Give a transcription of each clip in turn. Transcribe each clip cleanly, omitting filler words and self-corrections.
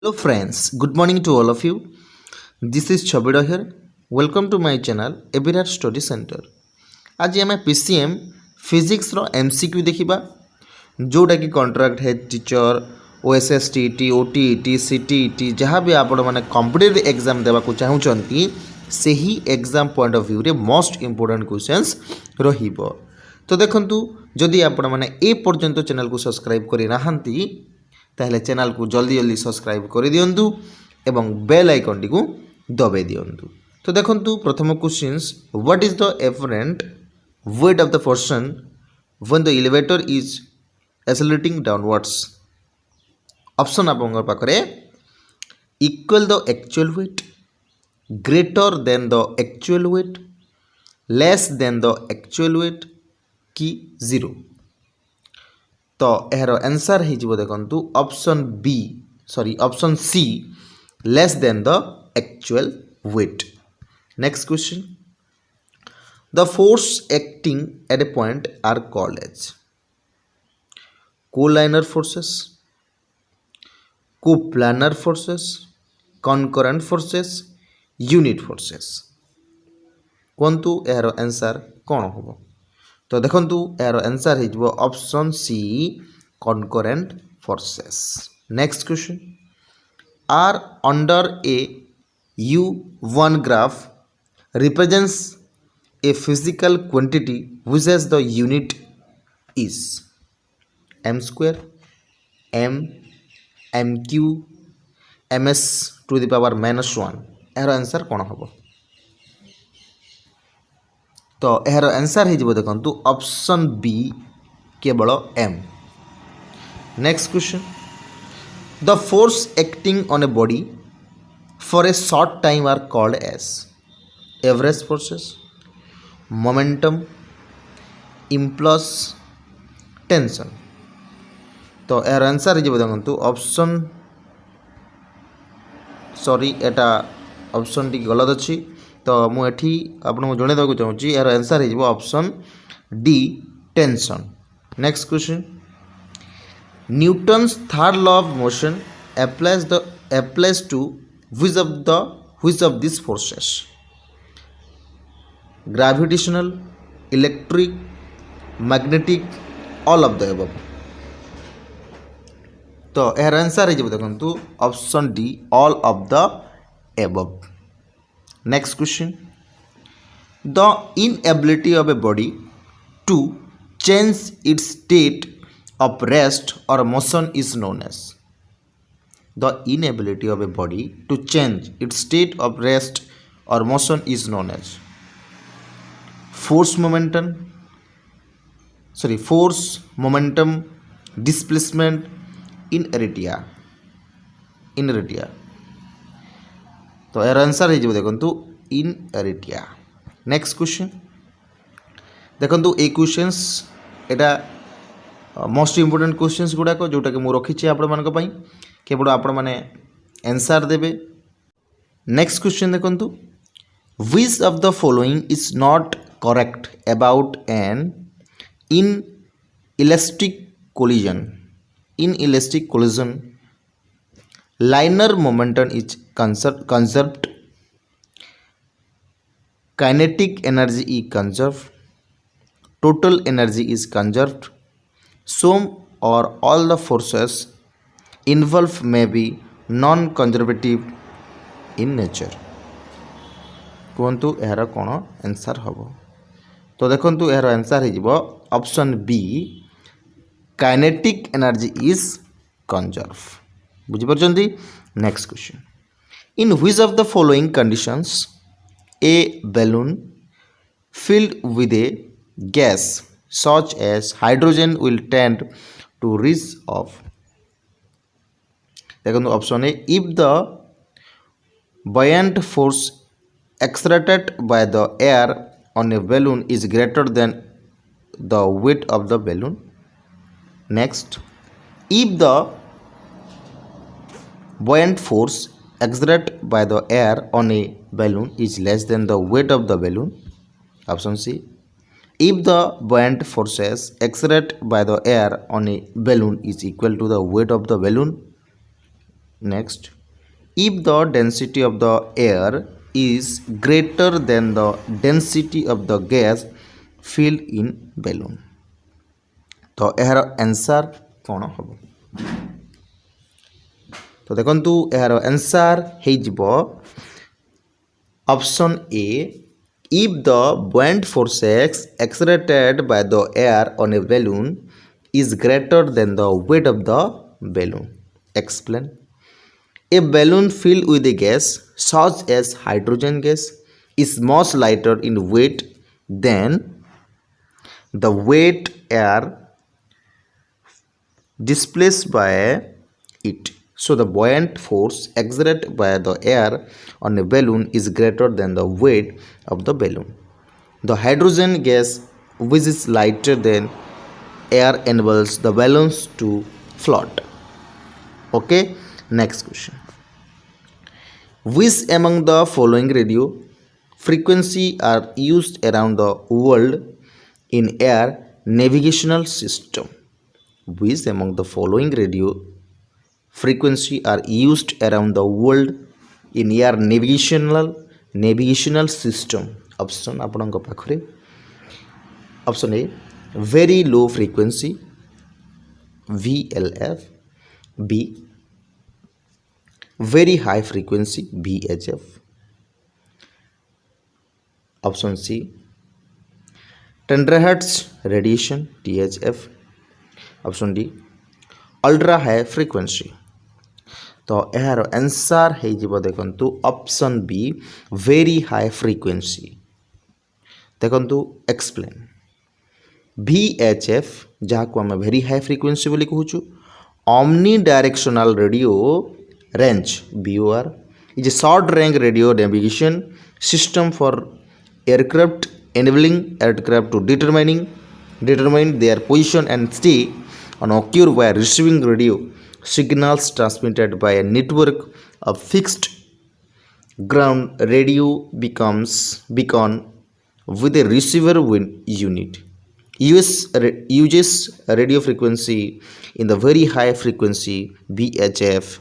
Hello friends, good morning to all of you. This is Chabida here. Welcome to my channel Ebirar Study Center. आज आम PCM physics रो MCQ देखिबा जोटा कि contract head teacher OSSTT OTET CTET जहाँ भी आपण माने competitive exam देवा को चाहूचंती सेही एग्जाम पॉइंट ऑफ व्यू रे मोस्ट इंपोर्टेंट क्वेश्चंस रहिबो। तो देखंतु जदि आपण माने ए पर्यंत चैनल को सब्सक्राइब करि नाहंती ताहले चैनल को जल्दी जल्दी सब्सक्राइब कर दियंतु एवं बेल आइकन टी को दबाई दियंतु। तो देखंतु प्रथम questions what is the apparent weight of the person when the elevator is accelerating downwards. Option आपन पाखरे equal the actual weight, greater than the actual weight, less than the actual weight कि zero. तो यार answer हो देखु option C less than the actual weight. Next question the force acting at a point are called as collinear forces, coplanar forces, concurrent forces, unit forces. कहतु यार answer कौन हम? तो देखंतु यार आंसर हो option C concurrent forces. Next question are under a U1 graph represents a physical quantity which has the unit is m square, m, mq, ms to the power -1। यार answer कौन हम? तो यार आंसर हो देखु option B केवल m। Next question the force acting on a body for a short time are called as average forces, momentum, impulse, tension. तो यार आंसर हो देखु ऑप्शन सॉरी एटा ऑप्शन टी गलत अच्छी। तो मुझे आपको जन देवाक चाहूँगी यार आंसर हो option D tension. Next question Newton's third law of motion applies to which of these forces? Gravitational, electric, magnetic, all of the above। तो यार आंसर हो देखु option D all of the above. Next question the inability of a body to change its state of rest or motion is known as the inability of a body to change its state of rest or motion is known as force momentum, displacement, inertia। तो यार answer हो देखु इनएरिटिया। Next question देखु ये questions एटा most important questions गुड़ाक जोटा कि मुझे रखी आपण मानी केवल आपण मैंने आंसर देवे। नेक्स्ट क्वेश्चन देखु which of the following is not correct about an inelastic collision linear momentum is conserved, kinetic energy is conserved, total energy is conserved, some or all the forces involved may be non-conservative in nature। कहतु यार कौन answer हम? तो देखु यार answer हो option B kinetic energy is conserve. बुझीपार्टी? Next question in which of the following conditions a balloon filled with a gas such as hydrogen will tend to rise off। देखो option A if the buoyant force exerted by the air on a balloon is greater than the weight of the balloon। next if the buoyant force exerted by the air on a balloon is less than the weight of the balloon। option C if the buoyant forces exerted by the air on a balloon is equal to the weight of the balloon। Next, if the density of the air is greater than the density of the gas filled in balloon, तो यार answer कौन हम? तो देखु यार answer हो option A, if the buoyant forces exerted by the air on a balloon is greater than the weight of the balloon. Explain. A balloon filled with a gas such as hydrogen gas is much lighter in weight than the weight air displaced by it. So the buoyant force exerted by the air on a balloon is greater than the weight of the balloon. The hydrogen gas, which is lighter than air, enables the balloons to float. Okay, next question. Which among the following radio frequency are used around the world in air navigational system? Which among the following radio frequency are used around the world in air navigational system? Option आपनक पाखरे. Option A, very low frequency VLF. B, very high frequency VHF. Option C, terahertz radiation THF. Option D, ultra high frequency. तो यार answer हो देखु option B, very high frequency. देखु explain. VHF जहाँ को आम very high frequency बोली कहूँ, omni directional radio range BOR is a short range radio navigation system for aircraft, enabling aircraft to determine their position and stay on a course by receiving radio signals transmitted by a network of fixed ground radio beacon with a receiver unit. Uses radio frequency in the very high frequency VHF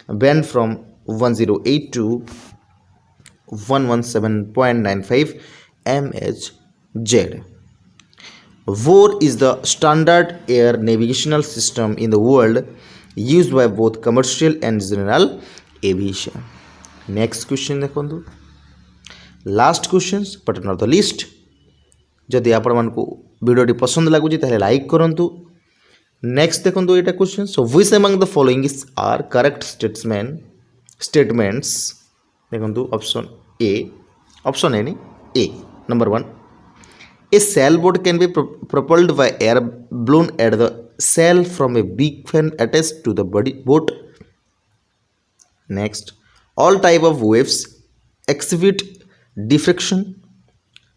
band from 108 to 117.95 MHz. VOR is the standard air navigational system in the world used by both commercial and general aviation. Next question देखो, last question but not the list. जदि आपण मानकु video पसंद लगुच ताले like करंतु. Next देखो ये question. So which among the following are correct statements. देखो ऑप्शन ए, ऑप्शन ए नहीं A. Number 1, a sailboat can be propelled by air blown at the sail from a big fan attached to the boat. Next, all type of waves exhibit diffraction.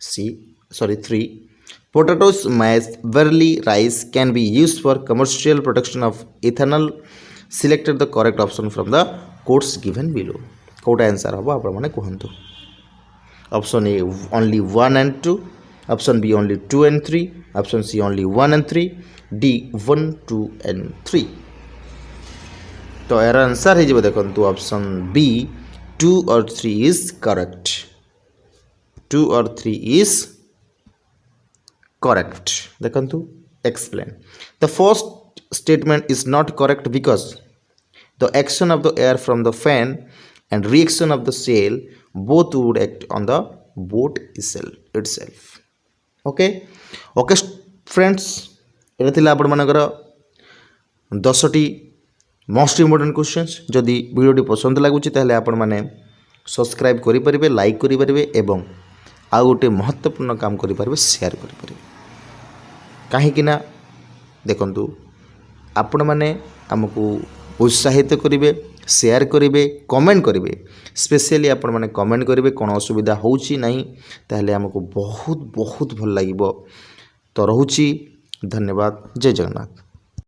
3, potatoes, maize, barley, rice can be used for commercial production of ethanol. Selected the correct option from the quotes given below. कोटा answer हम आप कहतु. Option A only 1 and 2, option B only 2 and 3, option C only 1 and 3, D 1, 2 and 3. तो यार answer हो देखो option B 2 और 3 is correct. 2 और 3 इज करेक्ट. देखो explain. The first statement is not correct because the action of the air from the fan and reaction of the sail both would act on the boat itself. Okay friends, ये थिला आपण मानकर 10टी most important questions. जदि वीडियोटी पसंद लगुच ताहले आपण माने सब्सक्राइब करि परिबे, लाइक करि परिबे एवं आ गोटे महत्वपूर्ण काम करि परिबे, शेयर करि परिबे. काहे कि ना देखंतु आपण माने हमकु उत्साहित करिवे, शेयर करेंगे, कमेंट करेंगे. स्पेशली आपण मैंने कमेंट करेंगे कौन असुविधा होउची नहीं, ताहले हमको बहुत बहुत भल लगिबो. तो रहुची. धन्यवाद. जय जगन्नाथ.